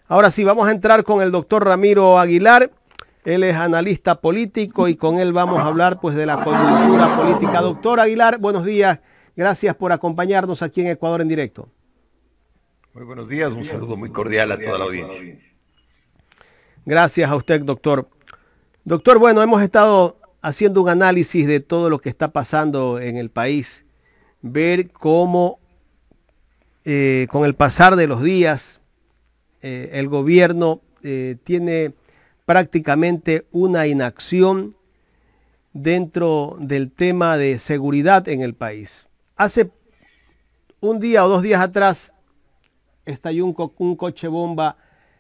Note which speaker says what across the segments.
Speaker 1: Ahora sí, vamos a entrar con el doctor Ramiro Aguilar. Él es analista político y con él vamos a hablar pues de la coyuntura política. Doctor Aguilar, buenos días. Gracias por acompañarnos aquí en Ecuador en directo.
Speaker 2: Muy buenos días, un saludo muy cordial a toda la audiencia.
Speaker 1: Gracias a usted, doctor. Doctor, bueno, hemos estado haciendo un análisis de todo lo que está pasando en el país. Ver cómo con el pasar de los días el gobierno tiene prácticamente una inacción dentro del tema de seguridad en el país. Hace un día o 2 días atrás estalló un coche bomba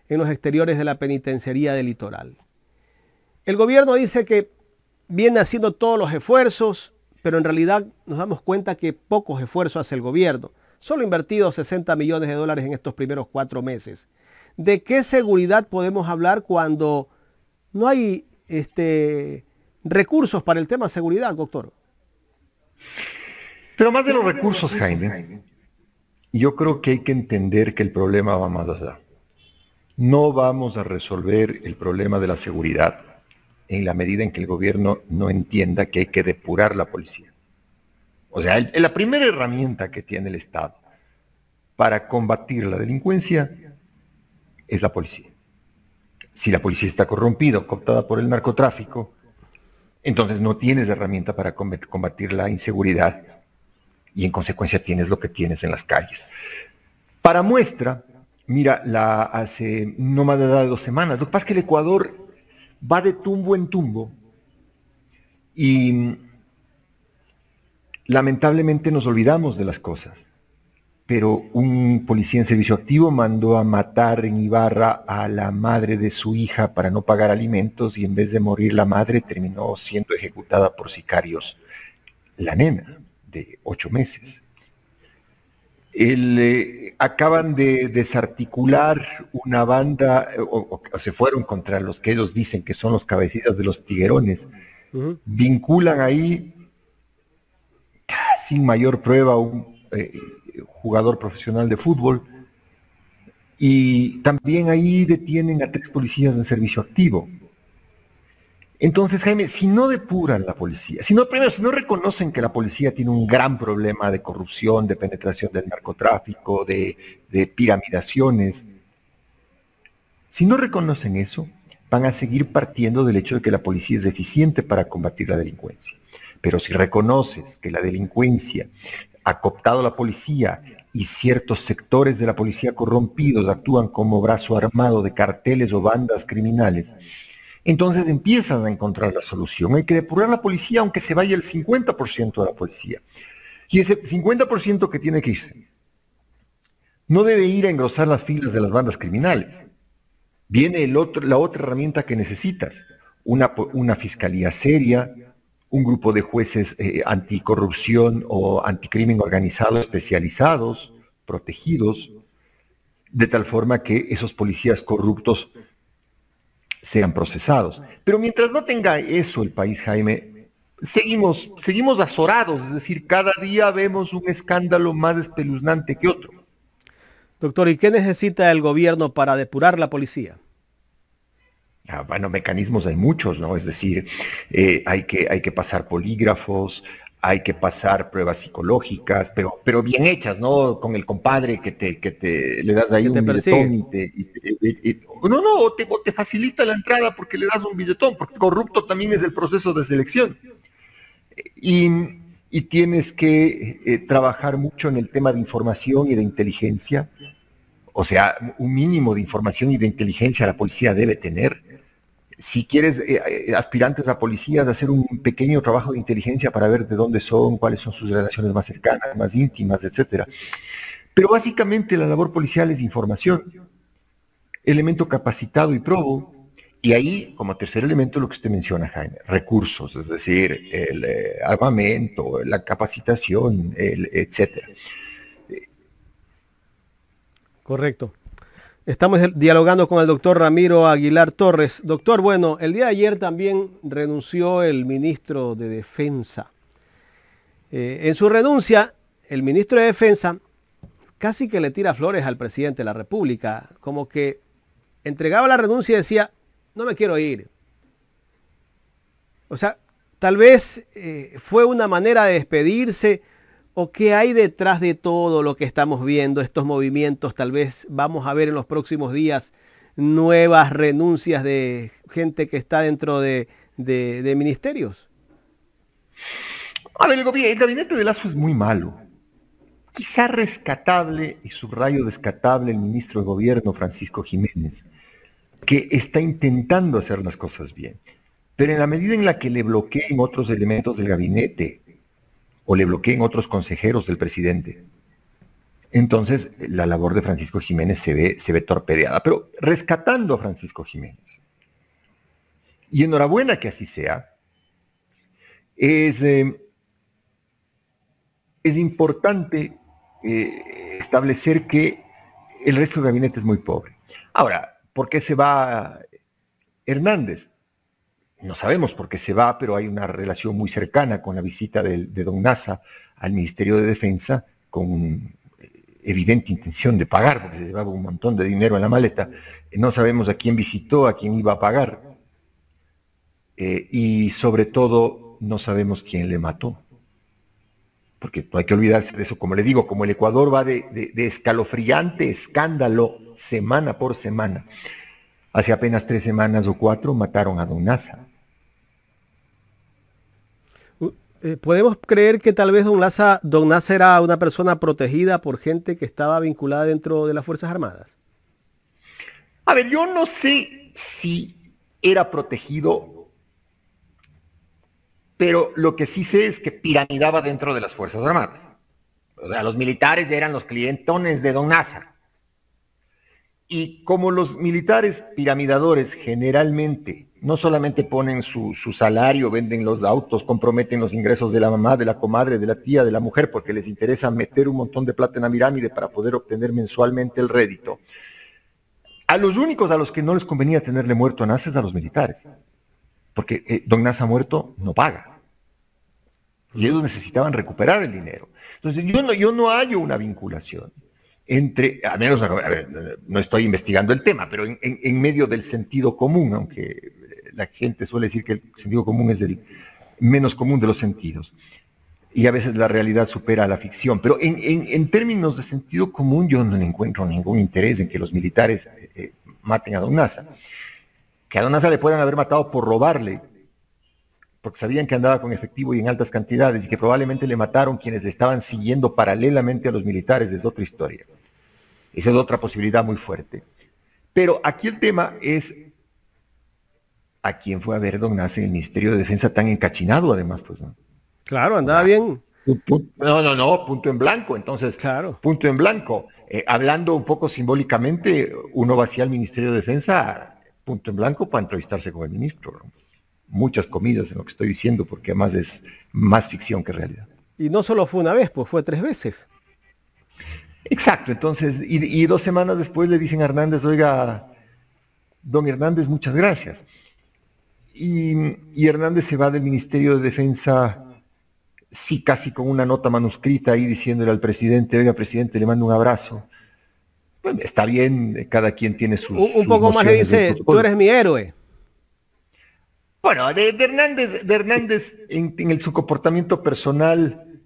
Speaker 1: en los exteriores de la penitenciaría del Litoral. El gobierno dice que viene haciendo todos los esfuerzos, pero en realidad nos damos cuenta que pocos esfuerzos hace el gobierno. Solo ha invertido 60 millones de dólares en estos primeros 4 meses. ¿De qué seguridad podemos hablar cuando no hay recursos para el tema de seguridad, doctor?
Speaker 2: Pero más de los recursos, Jaime, yo creo que hay que entender que el problema va más allá. No vamos a resolver el problema de la seguridad en la medida en que el gobierno no entienda que hay que depurar la policía. O sea, la primera herramienta que tiene el Estado para combatir la delincuencia es la policía. Si la policía está corrompida o cooptada por el narcotráfico, entonces no tienes herramienta para combatir la inseguridad y en consecuencia tienes lo que tienes en las calles. Para muestra, mira, hace no más de 2 semanas, lo que pasa es que el Ecuador va de tumbo en tumbo y lamentablemente nos olvidamos de las cosas. Pero un policía en servicio activo mandó a matar en Ibarra a la madre de su hija para no pagar alimentos y en vez de morir la madre terminó siendo ejecutada por sicarios la nena de 8 meses. Acaban de desarticular una banda, o se fueron contra los que ellos dicen que son los cabecillas de los tiguerones. Vinculan ahí, sin mayor prueba, un jugador profesional de fútbol, y también ahí detienen a 3 policías en servicio activo. Entonces, Jaime, si no depuran la policía, si no reconocen que la policía tiene un gran problema de corrupción, de penetración del narcotráfico, de piramidaciones, si no reconocen eso, van a seguir partiendo del hecho de que la policía es deficiente para combatir la delincuencia. Pero si reconoces que la delincuencia ha cooptado a la policía y ciertos sectores de la policía corrompidos actúan como brazo armado de carteles o bandas criminales, entonces empiezas a encontrar la solución. Hay que depurar la policía aunque se vaya el 50% de la policía. Y ese 50% que tiene que irse no debe ir a engrosar las filas de las bandas criminales. Viene la otra herramienta que necesitas, una fiscalía seria, un grupo de jueces anticorrupción o anticrimen organizado especializados, protegidos, de tal forma que esos policías corruptos sean procesados. Pero mientras no tenga eso el país, Jaime, seguimos azorados, es decir, cada día vemos un escándalo más espeluznante que otro.
Speaker 1: Doctor, ¿y qué necesita el gobierno para depurar la policía?
Speaker 2: Bueno, mecanismos hay muchos, ¿no? Es decir, hay que pasar polígrafos, hay que pasar pruebas psicológicas, pero bien hechas, ¿no? Con el compadre que le das ahí un billetón o te facilita la entrada porque le das un billetón, porque corrupto también es el proceso de selección. Y tienes que trabajar mucho en el tema de información y de inteligencia. O sea, un mínimo de información y de inteligencia la policía debe tener. Si quieres, aspirantes a policías, hacer un pequeño trabajo de inteligencia para ver de dónde son, cuáles son sus relaciones más cercanas, más íntimas, etcétera. Pero básicamente la labor policial es información, elemento capacitado y probo, y ahí, como tercer elemento, lo que usted menciona, Jaime, recursos, es decir, el armamento, la capacitación, etcétera.
Speaker 1: Correcto. Estamos dialogando con el doctor Ramiro Aguilar Torres. Doctor, bueno, el día de ayer también renunció el ministro de Defensa. En su renuncia, el ministro de Defensa casi que le tira flores al presidente de la República, como que entregaba la renuncia y decía, no me quiero ir. O sea, tal vez fue una manera de despedirse, o qué hay detrás de todo lo que estamos viendo, estos movimientos. Tal vez vamos a ver en los próximos días nuevas renuncias de gente que está dentro de ministerios.
Speaker 2: A ver, el gabinete de Lazo es muy malo. Quizá rescatable, y subrayo rescatable, el ministro de Gobierno, Francisco Jiménez, que está intentando hacer las cosas bien. Pero en la medida en la que le bloqueen otros elementos del gabinete, o le bloqueen otros consejeros del presidente, entonces la labor de Francisco Jiménez se ve torpedeada. Pero rescatando a Francisco Jiménez, y enhorabuena que así sea, es importante establecer que el resto del gabinete es muy pobre. Ahora, ¿por qué se va Hernández? No sabemos por qué se va, pero hay una relación muy cercana con la visita de don Nasa al Ministerio de Defensa, con evidente intención de pagar, porque se llevaba un montón de dinero en la maleta. No sabemos a quién visitó, a quién iba a pagar, y sobre todo no sabemos quién le mató. Porque no hay que olvidarse de eso. Como le digo, como el Ecuador va de escalofriante escándalo semana por semana, hace apenas 3 semanas o 4 mataron a don Nasa.
Speaker 1: ¿Podemos creer que tal vez don Nasa era una persona protegida por gente que estaba vinculada dentro de las Fuerzas Armadas?
Speaker 2: A ver, yo no sé si era protegido, pero lo que sí sé es que piramidaba dentro de las Fuerzas Armadas. O sea, los militares eran los clientones de don Nasa. Y como los militares piramidadores generalmente no solamente ponen su salario, venden los autos, comprometen los ingresos de la mamá, de la comadre, de la tía, de la mujer, porque les interesa meter un montón de plata en la pirámide para poder obtener mensualmente el rédito, a los únicos a los que no les convenía tenerle muerto a Nasa es a los militares, porque don Nasa muerto no paga. Y ellos necesitaban recuperar el dinero. Entonces yo no hallo una vinculación entre, al menos, a ver, no estoy investigando el tema, pero en medio del sentido común, aunque la gente suele decir que el sentido común es el menos común de los sentidos, y a veces la realidad supera a la ficción, pero en términos de sentido común yo no encuentro ningún interés en que los militares maten a don Nasa. Que a don Nasa le puedan haber matado por robarle, porque sabían que andaba con efectivo y en altas cantidades, y que probablemente le mataron quienes le estaban siguiendo paralelamente a los militares, es otra historia. Esa es otra posibilidad muy fuerte. Pero aquí el tema es a quién fue a ver don Nasa en el Ministerio de Defensa tan encachinado, además, pues, ¿no?
Speaker 1: Claro, andaba bien.
Speaker 2: No, punto en blanco. Entonces,
Speaker 1: Claro.
Speaker 2: punto en blanco. Hablando un poco simbólicamente, uno va hacia el Ministerio de Defensa, punto en blanco, para entrevistarse con el ministro, ¿no? Muchas comidas en lo que estoy diciendo, porque además es más ficción que realidad.
Speaker 1: Y no solo fue una vez, pues fue 3 veces.
Speaker 2: Exacto, entonces, y 2 semanas después le dicen a Hernández, oiga, don Hernández, muchas gracias. Y Hernández se va del Ministerio de Defensa, sí, casi con una nota manuscrita ahí diciéndole al presidente, oiga, presidente, le mando un abrazo. Bueno, está bien, cada quien tiene sus
Speaker 1: Un poco más le dice, tú eres mi héroe.
Speaker 2: Bueno, de Hernández en su comportamiento personal,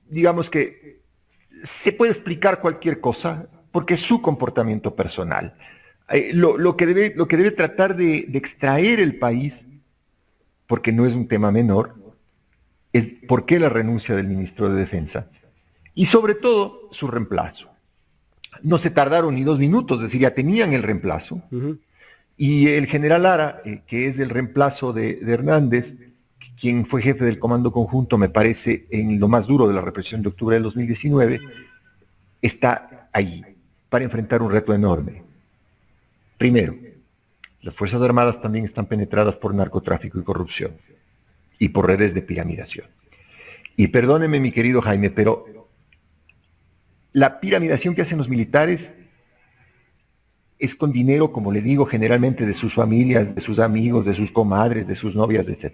Speaker 2: digamos que se puede explicar cualquier cosa, porque es su comportamiento personal. Lo que debe tratar de extraer el país, porque no es un tema menor, es por qué la renuncia del ministro de Defensa, y sobre todo su reemplazo. No se tardaron ni 2 minutos, es decir, ya tenían el reemplazo. Y el general Lara, que es el reemplazo de Hernández, quien fue jefe del Comando Conjunto, me parece, en lo más duro de la represión de octubre del 2019, está ahí para enfrentar un reto enorme. Primero, las Fuerzas Armadas también están penetradas por narcotráfico y corrupción, y por redes de piramidación. Y perdóneme, mi querido Jaime, pero la piramidación que hacen los militares es con dinero, como le digo, generalmente de sus familias, de sus amigos, de sus comadres, de sus novias, etc.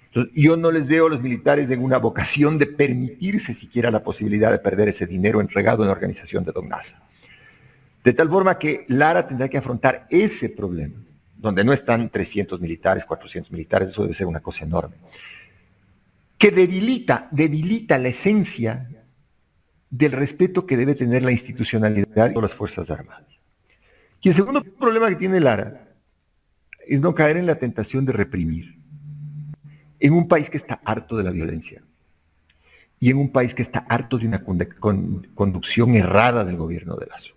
Speaker 2: Entonces, yo no les veo a los militares en una vocación de permitirse siquiera la posibilidad de perder ese dinero entregado en la organización de don Nasa. De tal forma que Lara tendrá que afrontar ese problema, donde no están 300 militares, 400 militares, eso debe ser una cosa enorme, que debilita la esencia del respeto que debe tener la institucionalidad de las Fuerzas Armadas. Y el segundo problema que tiene Lara es no caer en la tentación de reprimir en un país que está harto de la violencia y en un país que está harto de una conducción errada del gobierno de Lasso.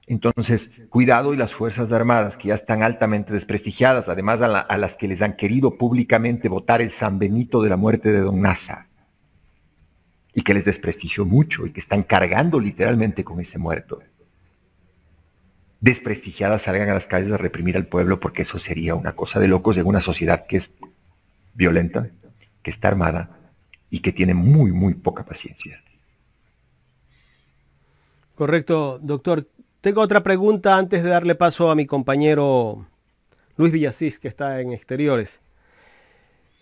Speaker 2: Entonces, cuidado, y las Fuerzas Armadas, que ya están altamente desprestigiadas, además a las que les han querido públicamente votar el San Benito de la muerte de Don Nasa, y que les desprestigió mucho, y que están cargando literalmente con ese muerto. Desprestigiadas salgan a las calles a reprimir al pueblo, porque eso sería una cosa de locos en una sociedad que es violenta, que está armada, y que tiene muy, muy poca paciencia.
Speaker 1: Correcto, doctor. Tengo otra pregunta antes de darle paso a mi compañero Luis Villasís, que está en exteriores.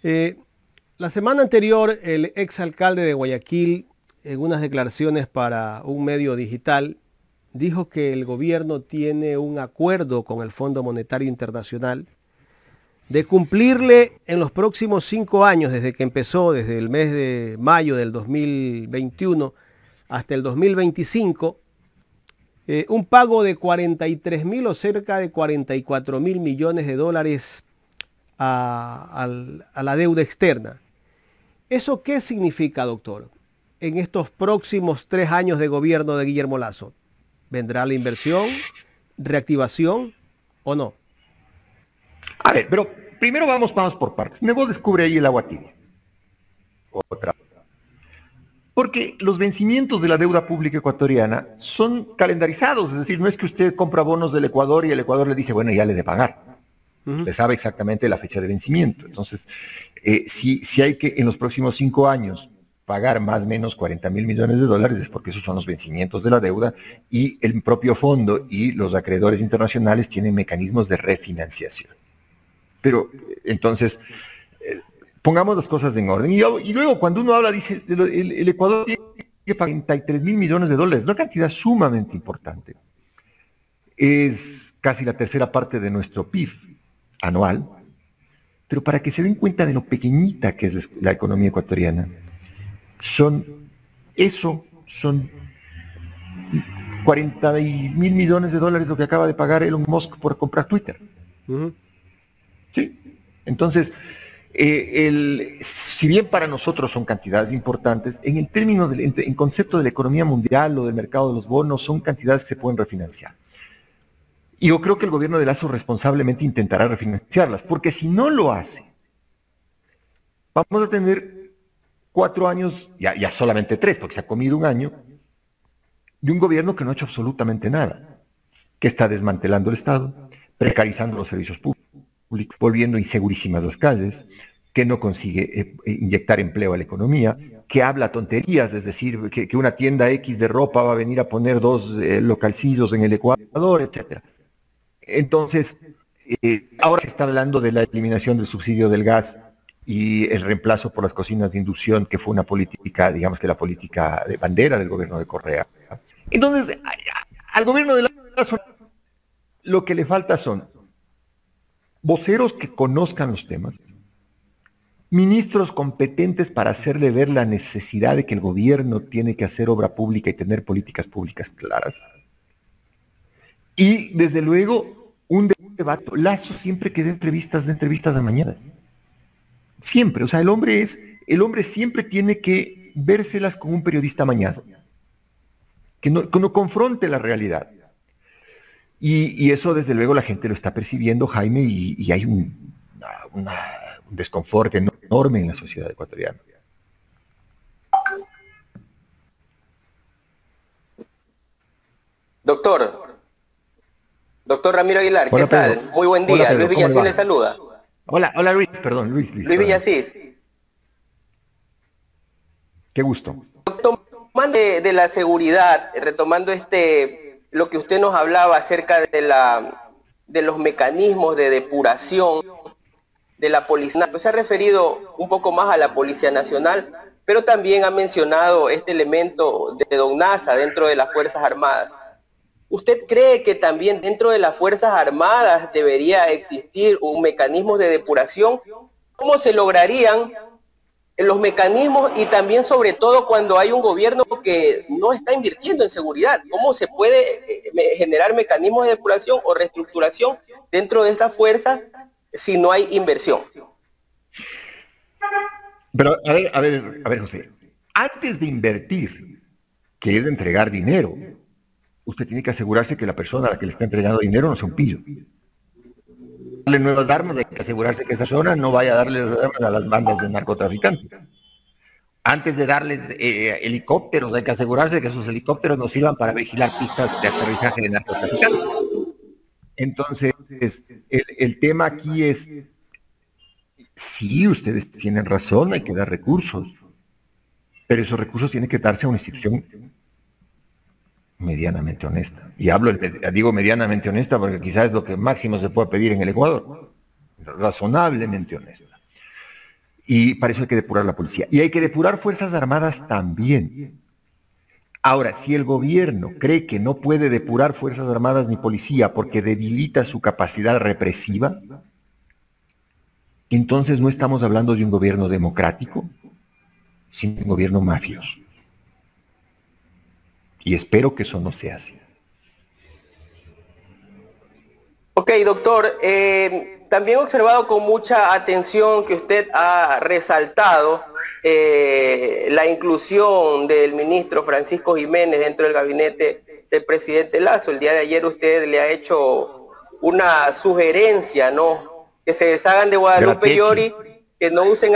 Speaker 1: La semana anterior, el exalcalde de Guayaquil, en unas declaraciones para un medio digital, dijo que el gobierno tiene un acuerdo con el Fondo Monetario Internacional de cumplirle en los próximos 5 años, desde que empezó, desde el mes de mayo del 2021 hasta el 2025, un pago de 43.000 o cerca de 44.000 millones de dólares a la deuda externa. ¿Eso qué significa, doctor? En estos próximos 3 años de gobierno de Guillermo Lasso, ¿vendrá la inversión, reactivación o no?
Speaker 2: A ver, pero primero vamos por partes. Nebo descubre ahí el agua tibia. Otra. Porque los vencimientos de la deuda pública ecuatoriana son calendarizados, es decir, no es que usted compra bonos del Ecuador y el Ecuador le dice, bueno, ya le de pagar. Le sabe exactamente la fecha de vencimiento. Entonces, si hay que en los próximos 5 años pagar más o menos 40.000 millones de dólares, es porque esos son los vencimientos de la deuda, y el propio fondo y los acreedores internacionales tienen mecanismos de refinanciación. Pero, entonces, pongamos las cosas en orden. Y luego, cuando uno habla, dice, el Ecuador tiene que pagar 43.000 millones de dólares, una cantidad sumamente importante. Es casi la tercera parte de nuestro PIB anual, pero para que se den cuenta de lo pequeñita que es la economía ecuatoriana, son 40.000 millones de dólares lo que acaba de pagar Elon Musk por comprar Twitter. ¿Sí? Entonces, si bien para nosotros son cantidades importantes, en el término en concepto de la economía mundial o del mercado de los bonos, son cantidades que se pueden refinanciar. Y yo creo que el gobierno de Lasso responsablemente intentará refinanciarlas, porque si no lo hace, vamos a tener 4 años, ya solamente 3, porque se ha comido un año, de un gobierno que no ha hecho absolutamente nada, que está desmantelando el Estado, precarizando los servicios públicos, volviendo insegurísimas las calles, que no consigue inyectar empleo a la economía, que habla tonterías, es decir, que una tienda X de ropa va a venir a poner 2 localcillos en el Ecuador, etcétera. Entonces, ahora se está hablando de la eliminación del subsidio del gas y el reemplazo por las cocinas de inducción, que fue una política, digamos que la política de bandera del gobierno de Correa. Entonces, al gobierno de Lasso lo que le falta son voceros que conozcan los temas, ministros competentes para hacerle ver la necesidad de que el gobierno tiene que hacer obra pública y tener políticas públicas claras. Y, desde luego, un debate. Lasso siempre que da entrevistas de mañanas. Siempre. O sea, el hombre siempre tiene que vérselas con un periodista amañado. Que no confronte la realidad. Y eso, desde luego, la gente lo está percibiendo, Jaime, y hay un desconfort enorme en la sociedad ecuatoriana.
Speaker 3: Doctor Ramiro Aguilar, ¿qué tal?
Speaker 2: Pedro.
Speaker 3: Muy buen día.
Speaker 2: Hola, Pedro,
Speaker 3: Luis Villasís le saluda.
Speaker 2: Hola Luis, perdón, Luis.
Speaker 3: Luis Villasís.
Speaker 2: Qué gusto.
Speaker 3: Retomando de la seguridad, retomando lo que usted nos hablaba acerca de los mecanismos de depuración de la Policía, se ha referido un poco más a la Policía Nacional, pero también ha mencionado este elemento de Don Nasa dentro de las Fuerzas Armadas. ¿Usted cree que también dentro de las Fuerzas Armadas debería existir un mecanismo de depuración? ¿Cómo se lograrían los mecanismos y también sobre todo cuando hay un gobierno que no está invirtiendo en seguridad? ¿Cómo se puede generar mecanismos de depuración o reestructuración dentro de estas fuerzas si no hay inversión?
Speaker 2: Pero, a ver, José, antes de invertir, que es de entregar dinero, usted tiene que asegurarse que la persona a la que le está entregando dinero no sea un pillo. Darle nuevas armas, hay que asegurarse que esa persona no vaya a darle armas a las bandas de narcotraficantes. Antes de darles helicópteros, hay que asegurarse que esos helicópteros no sirvan para vigilar pistas de aterrizaje de narcotraficantes. Entonces, el tema aquí es, sí, ustedes tienen razón, hay que dar recursos, pero esos recursos tienen que darse a una institución medianamente honesta. Y digo medianamente honesta porque quizás es lo que máximo se puede pedir en el Ecuador, razonablemente honesta. Y para eso hay que depurar la policía. Y hay que depurar Fuerzas Armadas también. Ahora, si el gobierno cree que no puede depurar Fuerzas Armadas ni policía porque debilita su capacidad represiva, entonces no estamos hablando de un gobierno democrático, sino de un gobierno mafioso. Y espero que eso no sea así.
Speaker 3: Ok, doctor. También he observado con mucha atención que usted ha resaltado la inclusión del ministro Francisco Jiménez dentro del gabinete del presidente Lasso. El día de ayer usted le ha hecho una sugerencia, ¿no? Que se deshagan de Guadalupe Llori, que no usen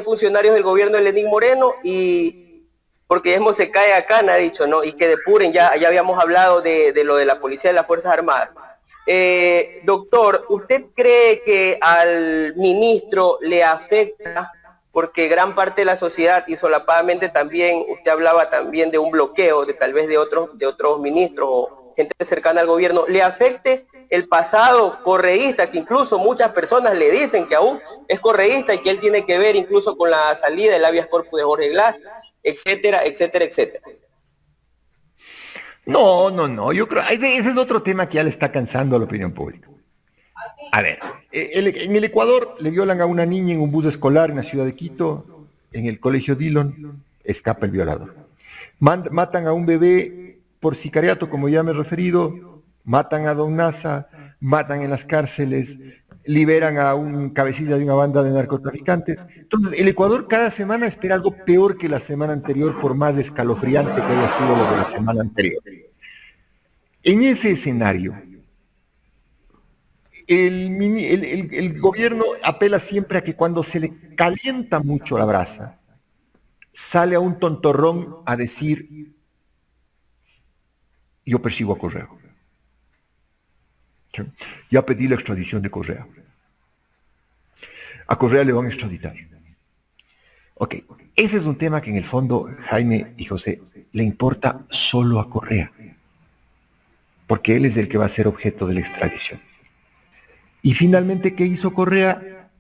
Speaker 3: funcionarios del gobierno de Lenín Moreno y porque Esmo se cae acá, ha dicho, ¿no? Y que depuren, ya habíamos hablado de lo de la policía y las Fuerzas Armadas. Doctor, ¿usted cree que al ministro le afecta, porque gran parte de la sociedad y solapadamente también, usted hablaba también de un bloqueo, tal vez de otros ministros o gente cercana al gobierno, le afecte el pasado correísta, que incluso muchas personas le dicen que aún es correísta y que él tiene que ver incluso con la salida del habeas corpus de Jorge Glass, etcétera, etcétera, etcétera?
Speaker 2: No, yo creo, ese es otro tema que ya le está cansando a la opinión pública. A ver, en el Ecuador le violan a una niña en un bus escolar en la ciudad de Quito, en el colegio Dillon, escapa el violador. Matan a un bebé por sicariato, como ya me he referido, matan a Don Nasa, matan en las cárceles, liberan a un cabecilla de una banda de narcotraficantes. Entonces, el Ecuador cada semana espera algo peor que la semana anterior, por más escalofriante que haya sido lo de la semana anterior. En ese escenario, el gobierno apela siempre a que cuando se le calienta mucho la brasa, sale a un tontorrón a decir, yo persigo a Correa. Ya pedí la extradición de Correa. A Correa le van a extraditar. Ok, ese es un tema que en el fondo, Jaime y José, le importa solo a Correa, porque él es el que va a ser objeto de la extradición. Y finalmente, ¿qué hizo Correa?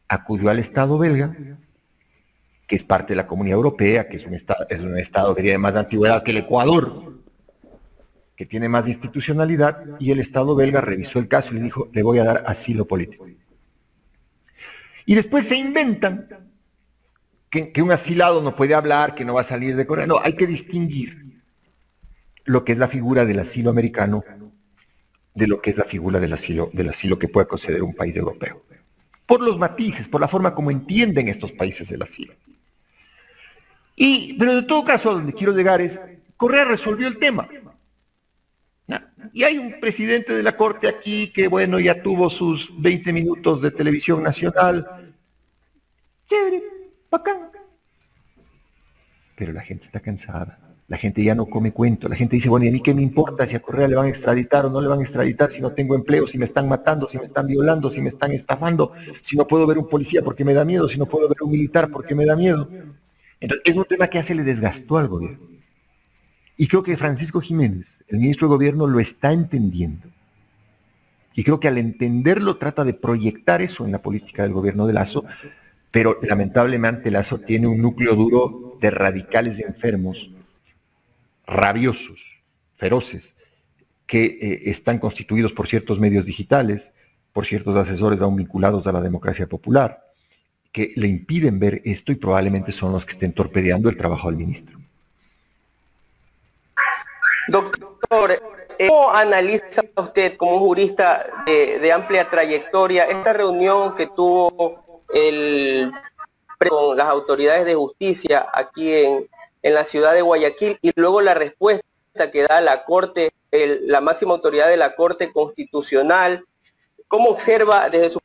Speaker 2: Acudió al Estado belga, que es parte de la Comunidad Europea, que es un Estado que tiene más antigüedad que el Ecuador, que tiene más institucionalidad, y el Estado belga revisó el caso y le dijo, le voy a dar asilo político. Y después se inventan que un asilado no puede hablar, que no va a salir de Correa. No, hay que distinguir lo que es la figura del asilo americano de lo que es la figura del asilo que puede conceder un país europeo. Por los matices, por la forma como entienden estos países el asilo. Pero en todo caso, a donde quiero llegar es, Correa resolvió el tema. Y hay un presidente de la Corte aquí que, bueno, ya tuvo sus 20 minutos de televisión nacional. Chévere, bacán. Pero la gente está cansada. La gente ya no come cuento. La gente dice, bueno, ¿y a mí qué me importa si a Correa le van a extraditar o no le van a extraditar, si no tengo empleo, si me están matando, si me están violando, si me están estafando, si no puedo ver un policía porque me da miedo, si no puedo ver un militar porque me da miedo? Entonces, es un tema que ya se le desgastó al gobierno. Y creo que Francisco Jiménez, el ministro de Gobierno, lo está entendiendo. Y creo que al entenderlo trata de proyectar eso en la política del gobierno de Lasso, pero lamentablemente Lasso tiene un núcleo duro de radicales enfermos, rabiosos, feroces que están constituidos por ciertos medios digitales, por ciertos asesores aún vinculados a la democracia popular, que le impiden ver esto y probablemente son los que estén torpedeando el trabajo del ministro.
Speaker 3: Doctor, ¿cómo analiza usted como jurista de amplia trayectoria esta reunión que tuvo con las autoridades de justicia aquí en la ciudad de Guayaquil y luego la respuesta que da la Corte, la máxima autoridad de la Corte Constitucional? ¿Cómo observa desde su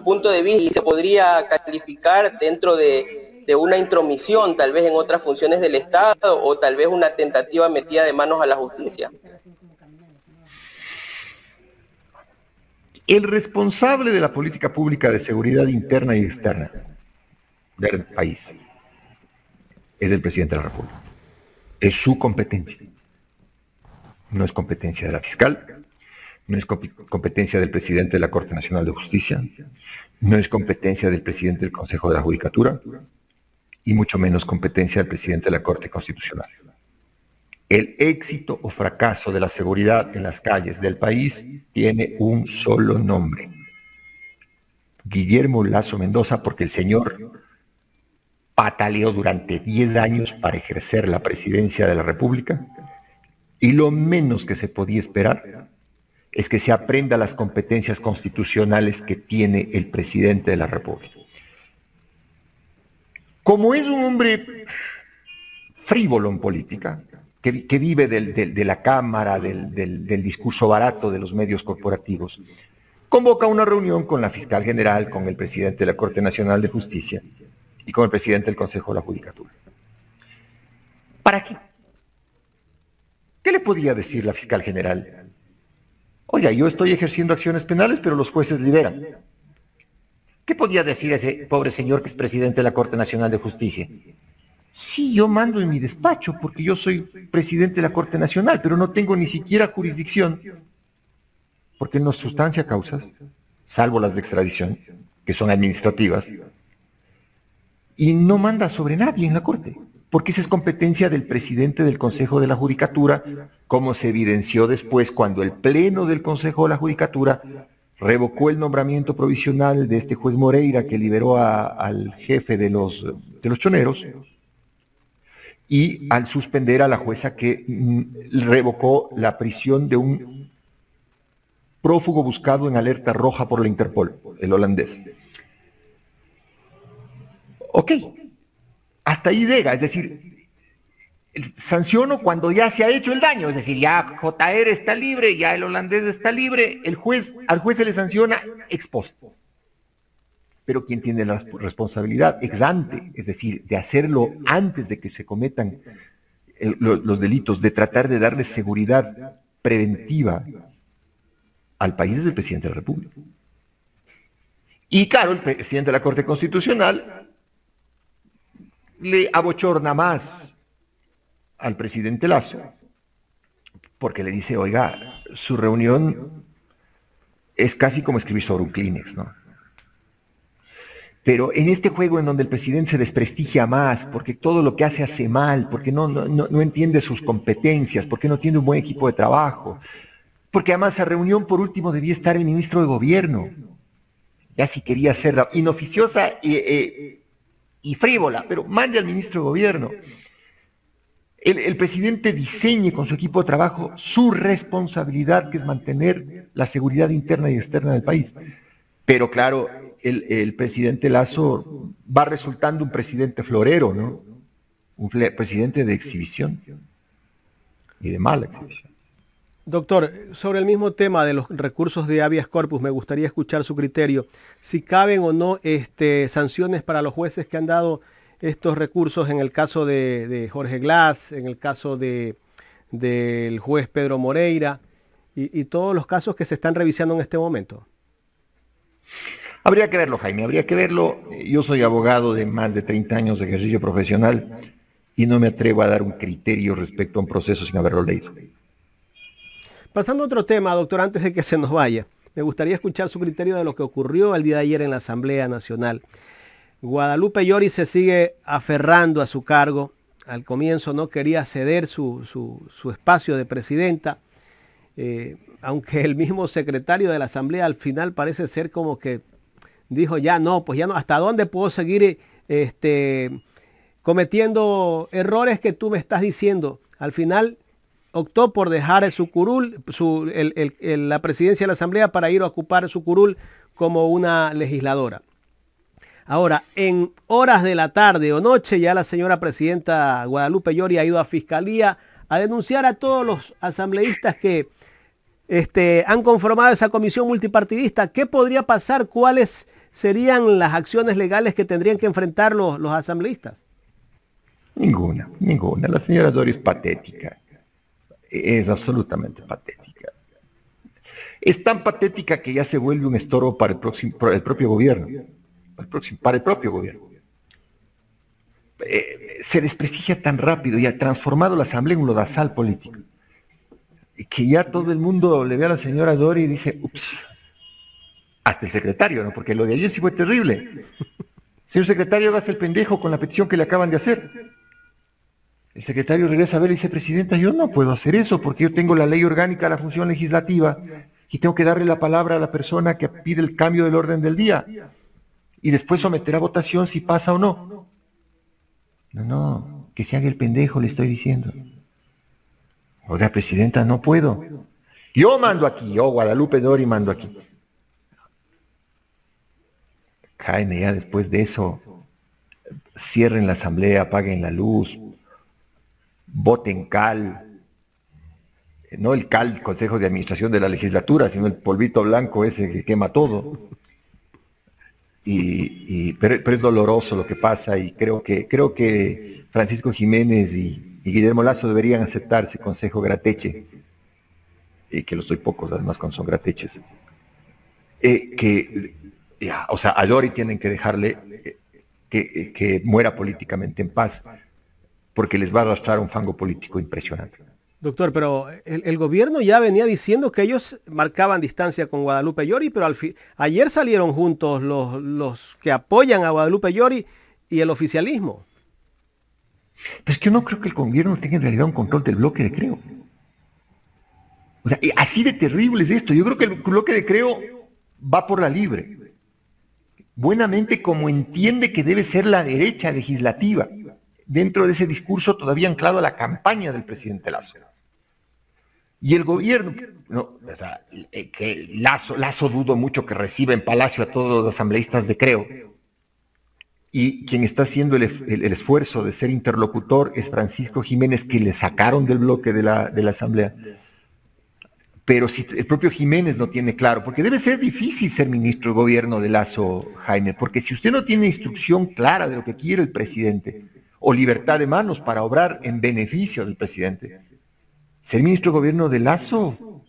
Speaker 3: punto de vista y se podría calificar dentro de una intromisión tal vez en otras funciones del Estado o tal vez una tentativa metida de manos a la justicia?
Speaker 2: El responsable de la política pública de seguridad interna y externa del país es el presidente de la República. Es su competencia. No es competencia de la fiscal, no es competencia del presidente de la Corte Nacional de Justicia, no es competencia del presidente del Consejo de la Judicatura y mucho menos competencia del presidente de la Corte Constitucional. El éxito o fracaso de la seguridad en las calles del país tiene un solo nombre: Guillermo Lasso Mendoza, porque el señor pataleó durante 10 años para ejercer la presidencia de la República y lo menos que se podía esperar es que se aprenda las competencias constitucionales que tiene el presidente de la República. Como es un hombre frívolo en política, que vive de la cámara, del discurso barato de los medios corporativos, convoca una reunión con la fiscal general, con el presidente de la Corte Nacional de Justicia y con el presidente del Consejo de la Judicatura. ¿Para qué? ¿Qué le podía decir la fiscal general? Oiga, yo estoy ejerciendo acciones penales, pero los jueces liberan. ¿Qué podía decir ese pobre señor que es presidente de la Corte Nacional de Justicia? Sí, yo mando en mi despacho porque yo soy presidente de la Corte Nacional, pero no tengo ni siquiera jurisdicción, porque no sustancia causas, salvo las de extradición, que son administrativas, y no manda sobre nadie en la Corte, porque esa es competencia del presidente del Consejo de la Judicatura, como se evidenció después cuando el Pleno del Consejo de la Judicatura revocó el nombramiento provisional de este juez Moreira que liberó al jefe de los choneros, y al suspender a la jueza que revocó la prisión de un prófugo buscado en alerta roja por la Interpol, el holandés. Ok, hasta ahí llega, es decir, sanciono cuando ya se ha hecho el daño, es decir, ya JR está libre, ya el holandés está libre, al juez se le sanciona ex post. Pero quien tiene la responsabilidad ex ante, es decir, de hacerlo antes de que se cometan los delitos, de tratar de darle seguridad preventiva al país, es el presidente de la República. Y claro, el presidente de la Corte Constitucional le abochorna más al presidente Lasso, porque le dice, oiga, su reunión es casi como escribir sobre un Kleenex, ¿no? Pero en este juego en donde el presidente se desprestigia más, porque todo lo que hace mal, porque no entiende sus competencias, porque no tiene un buen equipo de trabajo, porque además a reunión por último debía estar el ministro de Gobierno, ya si quería hacerla inoficiosa y frívola, pero mande al ministro de Gobierno. El presidente diseñe con su equipo de trabajo su responsabilidad, que es mantener la seguridad interna y externa del país. Pero claro, el presidente Lasso va resultando un presidente florero, ¿no? Un presidente de exhibición y de mala exhibición.
Speaker 1: Doctor, sobre el mismo tema de los recursos de habeas corpus, me gustaría escuchar su criterio. Si caben o no sanciones para los jueces que han dado estos recursos en el caso de Jorge Glass, en el caso del juez Pedro Moreira y todos los casos que se están revisando en este momento.
Speaker 2: Habría que verlo, Jaime, habría que verlo. Yo soy abogado de más de 30 años de ejercicio profesional y no me atrevo a dar un criterio respecto a un proceso sin haberlo leído.
Speaker 1: Pasando a otro tema, doctor, antes de que se nos vaya, me gustaría escuchar su criterio de lo que ocurrió el día de ayer en la Asamblea Nacional. Guadalupe Llori se sigue aferrando a su cargo, al comienzo no quería ceder su espacio de presidenta, aunque el mismo secretario de la Asamblea al final parece ser como que dijo ya no, ¿hasta dónde puedo seguir cometiendo errores que tú me estás diciendo? Al final optó por dejar su curul, la presidencia de la Asamblea para ir a ocupar su curul como una legisladora. Ahora, en horas de la tarde o noche, ya la señora presidenta Guadalupe Llori ha ido a Fiscalía a denunciar a todos los asambleístas que han conformado esa comisión multipartidista. ¿Qué podría pasar? ¿Cuáles serían las acciones legales que tendrían que enfrentar los asambleístas?
Speaker 2: Ninguna. La señora Llori es patética. Es absolutamente patética. Es tan patética que ya se vuelve un estorbo para el propio gobierno. Para el propio gobierno. Se desprestigia tan rápido y ha transformado la Asamblea en un lodazal político. Que ya todo el mundo le ve a la señora Llori y dice, ups, hasta el secretario, ¿no? Porque lo de ayer sí fue terrible. Señor secretario, hágase el pendejo con la petición que le acaban de hacer. El secretario regresa a ver y dice, presidenta, yo no puedo hacer eso porque yo tengo la ley orgánica de la función legislativa y tengo que darle la palabra a la persona que pide el cambio del orden del día y después someter a votación si pasa o no. No, que se haga el pendejo, le estoy diciendo. Oiga, presidenta, no puedo. Yo mando aquí, yo, Guadalupe Llori, mando aquí. Jaime, ya después de eso, cierren la asamblea, apaguen la luz, voten cal, no el cal, Consejo de Administración de la Legislatura, sino el polvito blanco ese que quema todo. Pero es doloroso lo que pasa y creo que Francisco Jiménez y Guillermo Lasso deberían aceptarse consejo grateche, que los doy pocos además cuando son grateches, a Llori tienen que dejarle que muera políticamente en paz, porque les va a arrastrar un fango político impresionante.
Speaker 1: Doctor, pero el gobierno ya venía diciendo que ellos marcaban distancia con Guadalupe Llori, pero ayer salieron juntos los que apoyan a Guadalupe Llori y el oficialismo.
Speaker 2: Pero es que yo no creo que el gobierno tenga en realidad un control del bloque de Creo. O sea, así de terrible es esto. Yo creo que el bloque de Creo va por la libre. Buenamente como entiende que debe ser la derecha legislativa, dentro de ese discurso todavía anclado a la campaña del presidente Lasso. Y el gobierno, que Lasso dudo mucho que reciba en Palacio a todos los asambleístas de Creo, y quien está haciendo el esfuerzo de ser interlocutor es Francisco Jiménez, que le sacaron del bloque de la asamblea. Pero si el propio Jiménez no tiene claro, porque debe ser difícil ser ministro de gobierno de Lasso, Jaime, porque si usted no tiene instrucción clara de lo que quiere el presidente, o libertad de manos para obrar en beneficio del presidente, ser ministro de gobierno de Lasso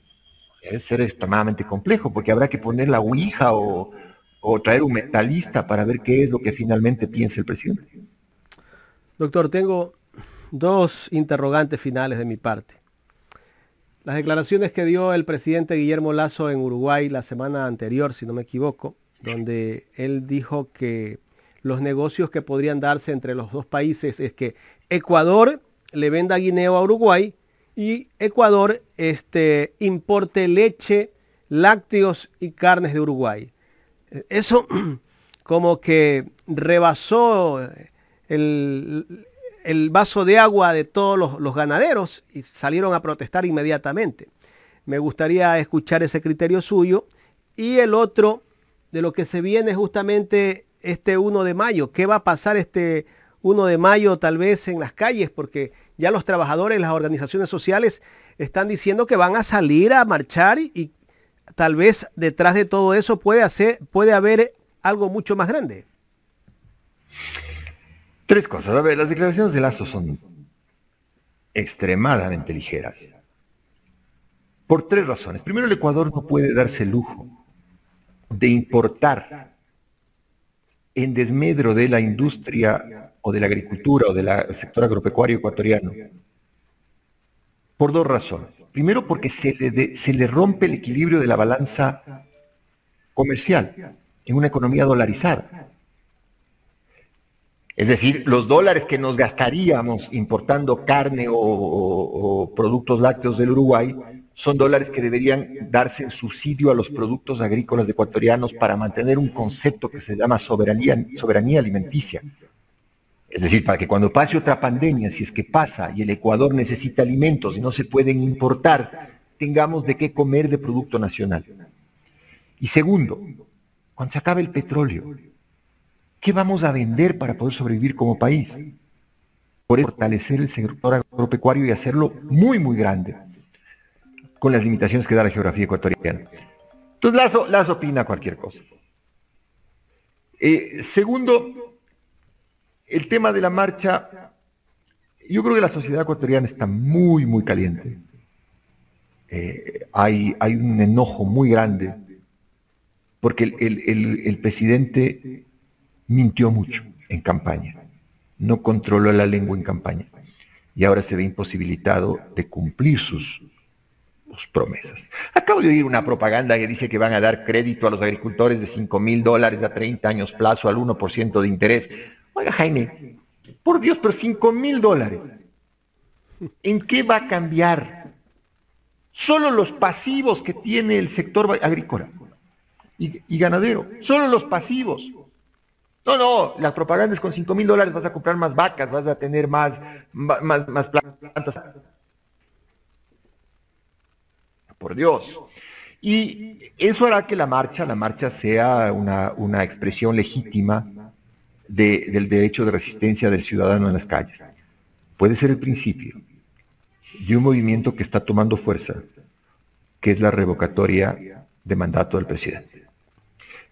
Speaker 2: debe ser extremadamente complejo, porque habrá que poner la ouija o traer un mentalista para ver qué es lo que finalmente piensa el presidente.
Speaker 1: Doctor, tengo dos interrogantes finales de mi parte. Las declaraciones que dio el presidente Guillermo Lasso en Uruguay la semana anterior, si no me equivoco, donde él dijo que los negocios que podrían darse entre los dos países es que Ecuador le venda guineo a Uruguay y Ecuador importe leche, lácteos y carnes de Uruguay. Eso como que rebasó el vaso de agua de todos los ganaderos y salieron a protestar inmediatamente. Me gustaría escuchar ese criterio suyo. Y el otro, de lo que se viene justamente este 1 de mayo. ¿Qué va a pasar este 1 de mayo tal vez en las calles? Porque ya los trabajadores, las organizaciones sociales están diciendo que van a salir a marchar y tal vez detrás de todo eso puede haber algo mucho más grande.
Speaker 2: Tres cosas. A ver, las declaraciones de Lasso son extremadamente ligeras. Por tres razones. Primero, el Ecuador no puede darse el lujo de importar en desmedro de la industria o de la agricultura o del sector agropecuario ecuatoriano. Por dos razones. Primero, porque se le rompe el equilibrio de la balanza comercial en una economía dolarizada. Es decir, los dólares que nos gastaríamos importando carne o productos lácteos del Uruguay son dólares que deberían darse en subsidio a los productos agrícolas ecuatorianos para mantener un concepto que se llama soberanía alimenticia. Es decir, para que cuando pase otra pandemia, si es que pasa y el Ecuador necesita alimentos y no se pueden importar, tengamos de qué comer de producto nacional. Y segundo, cuando se acabe el petróleo, ¿qué vamos a vender para poder sobrevivir como país? Por eso, fortalecer el sector agropecuario y hacerlo muy, muy grande, con las limitaciones que da la geografía ecuatoriana. Entonces, Lazo opina cualquier cosa. Segundo, el tema de la marcha, yo creo que la sociedad ecuatoriana está muy, muy caliente. Hay un enojo muy grande, porque el presidente mintió mucho en campaña, no controló la lengua en campaña, y ahora se ve imposibilitado de cumplir sus promesas. Acabo de oír una propaganda que dice que van a dar crédito a los agricultores de $5.000 a 30 años plazo al 1% de interés. Oiga, Jaime, por Dios, pero $5.000, ¿en qué va a cambiar? Solo los pasivos que tiene el sector agrícola y ganadero, solo los pasivos. No, la propaganda es con $5.000 vas a comprar más vacas, vas a tener más plantas. Por Dios. Y eso hará que la marcha sea una expresión legítima del derecho de resistencia del ciudadano en las calles. Puede ser el principio de un movimiento que está tomando fuerza, que es la revocatoria de mandato del presidente.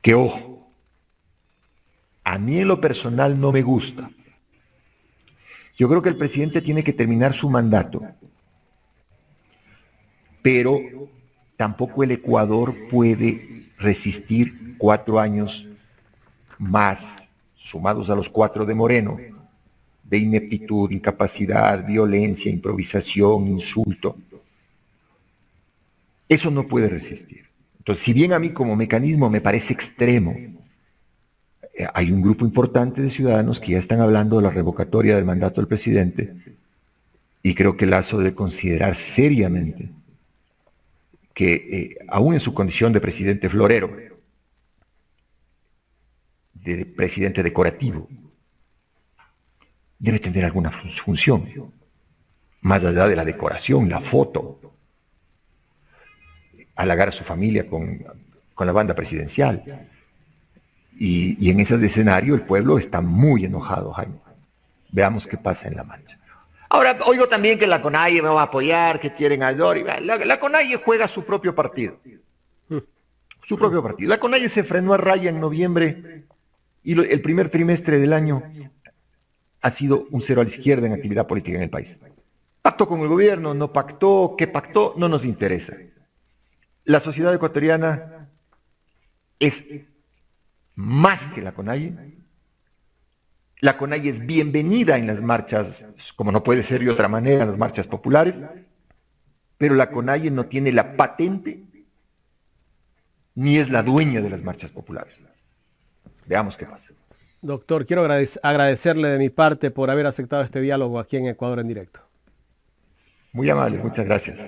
Speaker 2: Que ojo, a mí en lo personal no me gusta. Yo creo que el presidente tiene que terminar su mandato, pero tampoco el Ecuador puede resistir 4 años más, sumados a los 4 de Moreno, de ineptitud, incapacidad, violencia, improvisación, insulto. Eso no puede resistir. Entonces, si bien a mí como mecanismo me parece extremo, hay un grupo importante de ciudadanos que ya están hablando de la revocatoria del mandato del presidente, y creo que Lazo debe considerar seriamente que aún en su condición de presidente florero, de presidente decorativo, debe tener alguna función, más allá de la decoración, la foto, halagar a su familia con la banda presidencial. Y en ese escenario el pueblo está muy enojado, Jaime. Veamos qué pasa en la marcha. Ahora, oigo también que la CONAIE me va a apoyar, que quieren a Dori. La CONAIE juega su propio partido. Su propio partido. La CONAIE se frenó a raya en noviembre y el primer trimestre del año ha sido un cero a la izquierda en actividad política en el país. Pactó con el gobierno, no pactó, ¿qué pactó? No nos interesa. La sociedad ecuatoriana es más que la CONAIE. La CONAIE es bienvenida en las marchas, como no puede ser de otra manera, en las marchas populares, pero la CONAIE no tiene la patente ni es la dueña de las marchas populares. Veamos qué pasa.
Speaker 1: Doctor, quiero agradecerle de mi parte por haber aceptado este diálogo aquí en Ecuador en directo.
Speaker 2: Muy amable, muchas gracias.